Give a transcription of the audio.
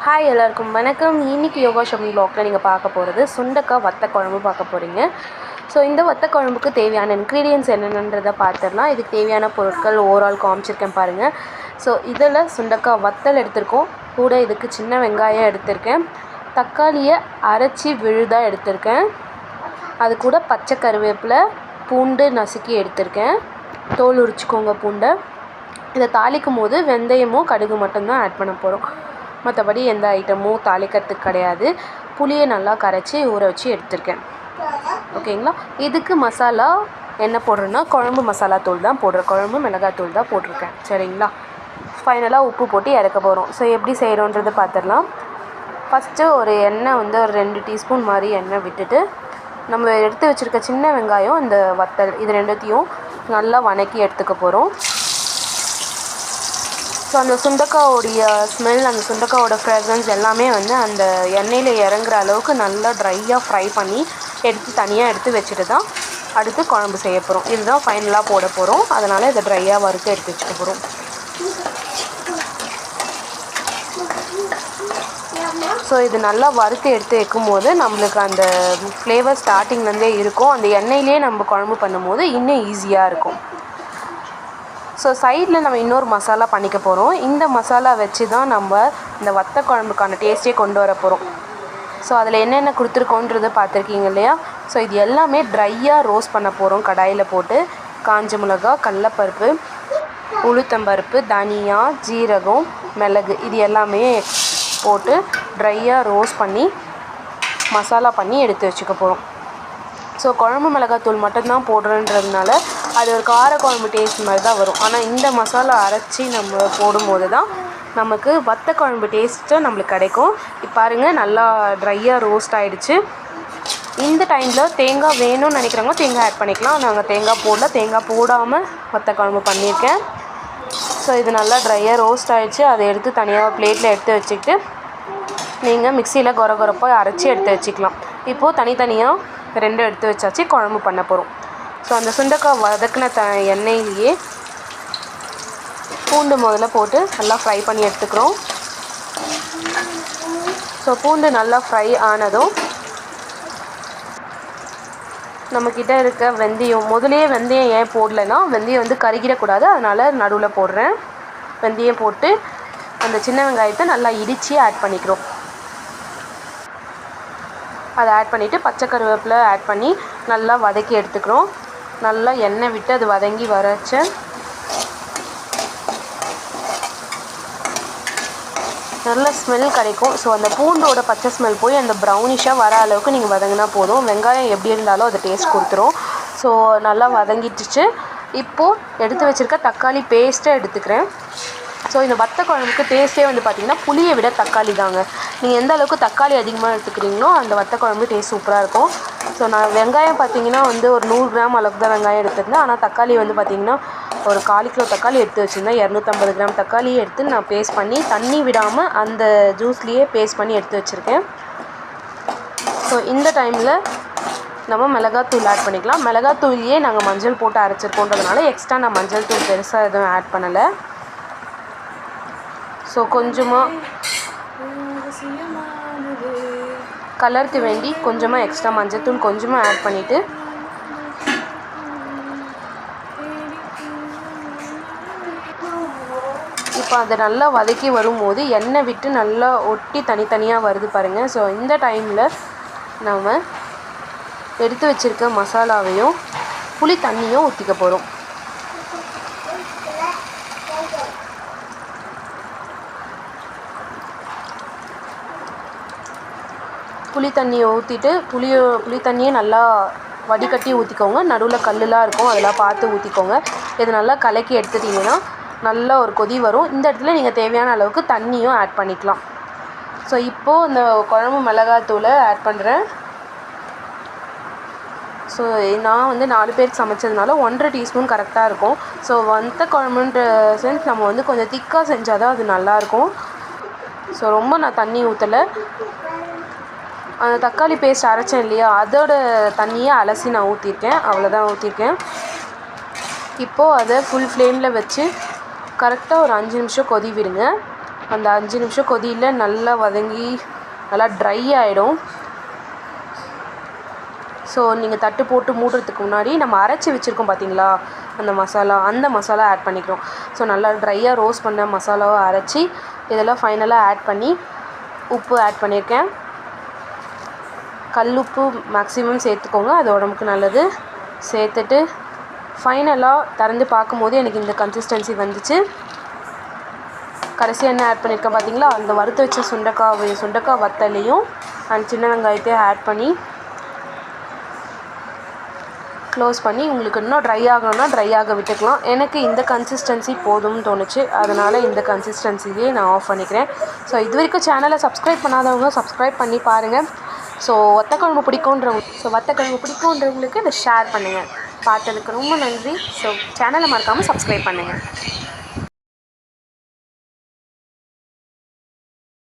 Hi எல்லாருக்கும் வணக்கம். இன்றைக்கி யோகா ஷாப்பிங் ப்ளாகில் நீங்கள் பார்க்க போகிறது சுண்டக்காய் வத்த குழம்பு பார்க்க போகிறீங்க. ஸோ இந்த வத்த குழம்புக்கு தேவையான இன்க்ரீடியன்ட்ஸ் என்னென்னன்றதை பார்த்துடலாம். இதுக்கு தேவையான பொருட்கள் ஓவரால் காமிச்சிருக்கேன் பாருங்கள். ஸோ இதில் சுண்டக்காய் வத்தல் எடுத்திருக்கோம், கூட இதுக்கு சின்ன வெங்காயம் எடுத்திருக்கேன், தக்காளியை அரைச்சி விழுதாக எடுத்திருக்கேன், அது கூட பச்சை கருவேப்பிலை, பூண்டு நசுக்கி எடுத்திருக்கேன். தோல் உரிச்சிக்கோங்க பூண்டை. இதை தாளிக்கும் போது வெந்தயமும் கடுகு மட்டும்தான் ஆட் பண்ண போகிறோம், மற்றபடி எந்த ஐட்டமும் தாளிக்கிறதுக்கு கிடையாது. புளியை நல்லா கரைச்சி ஊற வச்சு எடுத்திருக்கேன். ஓகேங்களா. இதுக்கு மசாலா என்ன போடுறேன்னா குழம்பு மசாலா தூள் தான் போடுறேன், குழம்பு மிளகாய் தூள் தான் போட்டிருக்கேன். சரிங்களா. ஃபைனலாக உப்பு போட்டு இறக்க போகிறோம். ஸோ எப்படி செய்கிறோன்றதை பார்த்துடலாம். ஃபஸ்ட்டு ஒரு எண்ணெய் ஒரு 2 டீஸ்பூன் மாதிரி எண்ணெய் விட்டுட்டு நம்ம எடுத்து வச்சுருக்க சின்ன வெங்காயம் இந்த வத்தல் இது ரெண்டுத்தையும் நல்லா வதக்கி எடுத்துக்க போகிறோம். ஸோ அந்த சுண்டக்காயோடைய ஸ்மெல், அந்த சுண்டக்காயோட ஃப்ராக்ரன்ஸ் எல்லாமே அந்த எண்ணெயில் இறங்குற அளவுக்கு நல்லா ட்ரையாக ஃப்ரை பண்ணி தனியாக எடுத்து வச்சுட்டு தான் அடுத்து குழம்பு செய்ய போகிறோம். இதுதான் ஃபைனலாக போட போகிறோம். அதனால் இதை ட்ரையாக வறுத்து எடுத்து வச்சுக்க போகிறோம். ஸோ இது நல்லா வறுத்து எடுத்து வைக்கும் போது நம்மளுக்கு அந்த ஃப்ளேவர் ஸ்டார்டிங்லேருந்தே இருக்கும். அந்த எண்ணெயிலே நம்ம குழம்பு பண்ணும்போது இன்னும் ஈஸியாக இருக்கும். ஸோ சைடில் நம்ம இன்னொரு மசாலா பண்ணிக்க போகிறோம். இந்த மசாலா வச்சு தான் நம்ம இந்த வத்த குழம்புக்கான டேஸ்ட்டே கொண்டு வர போகிறோம். ஸோ அதில் என்னென்ன கொடுத்துருக்கோன்றதை பார்த்துருக்கீங்க இல்லையா. ஸோ இது எல்லாமே ட்ரையாக ரோஸ்ட் பண்ண போகிறோம். கடாயில் போட்டு காஞ்ச மிளகா, கடலப்பருப்பு, உளுத்தம்பருப்பு, தனியா, ஜீரகம், மிளகு இது எல்லாமே போட்டு ட்ரையாக ரோஸ்ட் பண்ணி மசாலா பண்ணி எடுத்து வச்சுக்க போகிறோம். ஸோ குழம்பு மிளகாத்தூள் மட்டும்தான் போடுறன்றதுனால அது ஒரு கார குழம்பு டேஸ்ட் மாதிரி தான் வரும். ஆனால் இந்த மசாலா அரைச்சி நம்ம போடும்போது தான் நமக்கு வத்த குழம்பு டேஸ்ட்டு நம்மளுக்கு கிடைக்கும். இப்போ பாருங்கள் நல்லா ட்ரையாக ரோஸ்ட் ஆகிடுச்சு. இந்த டைமில் தேங்காய் வேணும்னு நினைக்கிறவங்க தேங்காய் ஆட் பண்ணிக்கலாம். நாங்கள் தேங்காய் போடல, தேங்காய் போடாமல் வத்த குழம்பு பண்ணியிருக்கேன். ஸோ இது நல்லா ட்ரையாக ரோஸ்ட் ஆகிடுச்சு. அதை எடுத்து தனியாக பிளேட்டில் எடுத்து வச்சுக்கிட்டு நீங்கள் மிக்சியில் கொரப்பாக அரைச்சி எடுத்து வச்சுக்கலாம். இப்போது தனித்தனியாக 2 எடுத்து வச்சாச்சு. குழம்பு பண்ண போகிறோம். ஸோ அந்த சுண்டக்காய் வதக்கின எண்ணெயிலேயே பூண்டு முதல்ல போட்டு நல்லா ஃப்ரை பண்ணி எடுத்துக்கிறோம். ஸோ பூண்டு நல்லா ஃப்ரை ஆனதும் நம்மக்கிட்ட இருக்க வெந்தயம், முதலே வெந்தயம் ஏன் போடலைன்னா வெந்தயம் கருகிடக்கூடாது, அதனால் நடுவில் போடுறேன். வெந்தயம் போட்டு அந்த சின்ன வெங்காயத்தை நல்லா இடித்து ஆட் பண்ணிக்கிறோம். அதை ஆட் பண்ணிவிட்டு பச்சை கருவேப்பிலை ஆட் பண்ணி நல்லா வதக்கி எடுத்துக்கிறோம். நல்லா எண்ணெய் விட்டு அது வதங்கி வரச்ச நல்ல ஸ்மெல் கிடைக்கும். ஸோ அந்த பூண்டோட பச்சை ஸ்மெல் போய் அந்த ப்ரௌனிஷாக வர அளவுக்கு நீங்கள் வதங்கினா போதும். வெங்காயம் எப்படி இருந்தாலும் அது டேஸ்ட் கொடுத்துரும். ஸோ நல்லா வதங்கிட்டுச்சு. இப்போது எடுத்து வச்சுருக்க தக்காளி பேஸ்ட்டை எடுத்துக்கிறேன். ஸோ இந்த வத்த குழம்புக்கு டேஸ்ட்டே பார்த்திங்கன்னா புளியை விட தக்காளி தாங்க. நீங்கள் எந்த அளவுக்கு தக்காளி அதிகமாக எடுத்துக்கிறீங்களோ அந்த வத்த குழம்பு டேஸ்ட் சூப்பராக இருக்கும். ஸோ நான் வெங்காயம் பார்த்திங்கன்னா ஒரு 100 கிராம் அளவுக்கு தான் வெங்காயம் எடுத்துருந்தேன். ஆனால் தக்காளி பார்த்திங்கன்னா ஒரு 1/4 கிலோ தக்காளி எடுத்து வச்சுருந்தேன். 250 கிராம் தக்காளியை எடுத்து நான் பேஸ்ட் பண்ணி தண்ணி விடாமல் அந்த ஜூஸ்லேயே பேஸ்ட் பண்ணி எடுத்து வச்சுருக்கேன். ஸோ இந்த டைமில் நம்ம மிளகாத்தூள் ஆட் பண்ணிக்கலாம். மிளகாத்தூள்லேயே நாங்கள் மஞ்சள் போட்டு அரைச்சிருக்கோன்றதுனால எக்ஸ்ட்ரா நான் மஞ்சள் தூள் பெருசாக எதுவும் ஆட் பண்ணலை. ஸோ கொஞ்சமாக கலருக்கு வேண்டி கொஞ்சமாக எக்ஸ்ட்ரா மஞ்சத்தூள் கொஞ்சமாக ஆட் பண்ணிவிட்டு இப்போ அதை நல்லா வதக்கி வரும்போது எண்ணெய் விட்டு நல்லா ஒட்டி தனித்தனியாக வருது பாருங்கள். ஸோ இந்த டைமில் நம்ம எடுத்து வச்சுருக்க மசாலாவையும் புளி தண்ணியும் ஊற்றிக்க போகிறோம். புளி தண்ணியை ஊற்றிட்டு புளி தண்ணியை நல்லா வடிகட்டி ஊற்றிக்கோங்க. நடுவில் கல்லுலாம் இருக்கும், அதெல்லாம் பார்த்து ஊற்றிக்கோங்க. இது நல்லா கலக்கி எடுத்துட்டிங்கன்னா நல்லா ஒரு கொதி வரும். இந்த இடத்துல நீங்கள் தேவையான அளவுக்கு தண்ணியும் ஆட் பண்ணிக்கலாம். ஸோ இப்போது இந்த குழம்பு மிளகாத்தூளை ஆட் பண்ணுறேன். ஸோ நான் 4 பேருக்கு சமைச்சதுனால 1.5 டீஸ்பூன் கரெக்டாக இருக்கும். ஸோ வத்த குழம்புன்ற சென்ஸ் நம்ம கொஞ்சம் திக்காக செஞ்சால் தான் அது நல்லாயிருக்கும். ஸோ ரொம்ப நான் தண்ணி ஊற்றலை. அந்த தக்காளி பேஸ்ட் அரைச்சேன் இல்லையா, அதோட தண்ணியை அலசி நான் ஊற்றிருக்கேன். அவ்வளோதான் ஊற்றிருக்கேன். இப்போது அதை ஃபுல் ஃப்ளேமில் வச்சு கரெக்டாக ஒரு 5 நிமிஷம் கொதி விடுங்க. அந்த 5 நிமிஷம் கொதியில் நல்லா வதங்கி நல்லா ட்ரை ஆகிடும். ஸோ நீங்கள் தட்டு போட்டு மூடுறதுக்கு முன்னாடி நம்ம அரைச்சி வச்சுருக்கோம் பார்த்தீங்களா அந்த மசாலா ஆட் பண்ணிக்கிறோம். ஸோ நல்லா ட்ரையாக ரோஸ்ட் பண்ண மசாலாவை அரைச்சி இதெல்லாம் ஃபைனலாக ஆட் பண்ணி உப்பு ஆட் பண்ணியிருக்கேன். கல் உப்பு மேக்ஸிமம் சேர்த்துக்கோங்க, அது உடம்புக்கு நல்லது. சேர்த்துட்டு ஃபைனலாக திறந்து பார்க்கும்போது எனக்கு இந்த கன்சிஸ்டன்சி வந்துச்சு. கடைசியாக என்ன ஆட் பண்ணியிருக்கேன் பார்த்தீங்களா, அந்த வறுத்து வச்ச சுண்டக்காய் வத்தலையும் அண்ட் சின்ன வெங்காயத்தையும் ஆட் பண்ணி க்ளோஸ் பண்ணி உங்களுக்கு இன்னும் ட்ரை ஆகணும்னா ட்ரை ஆக விட்டுக்கலாம். எனக்கு இந்த கன்சிஸ்டன்சி போதும்னு தோணுச்சு, அதனால் இந்த கன்சிஸ்டன்சிலேயே நான் ஆஃப் பண்ணிக்கிறேன். ஸோ இது வரைக்கும் சேனலை சப்ஸ்கிரைப் பண்ணாதவங்க சப்ஸ்கிரைப் பண்ணி பாருங்கள். ஸோ வத்தக்குழம்பு பிடிக்குன்றவங்களுக்கு இதை ஷேர் பண்ணுங்கள். பார்த்ததுக்கு ரொம்ப நன்றி. ஸோ சேனலை மறக்காமல் சப்ஸ்கிரைப் பண்ணுங்கள்.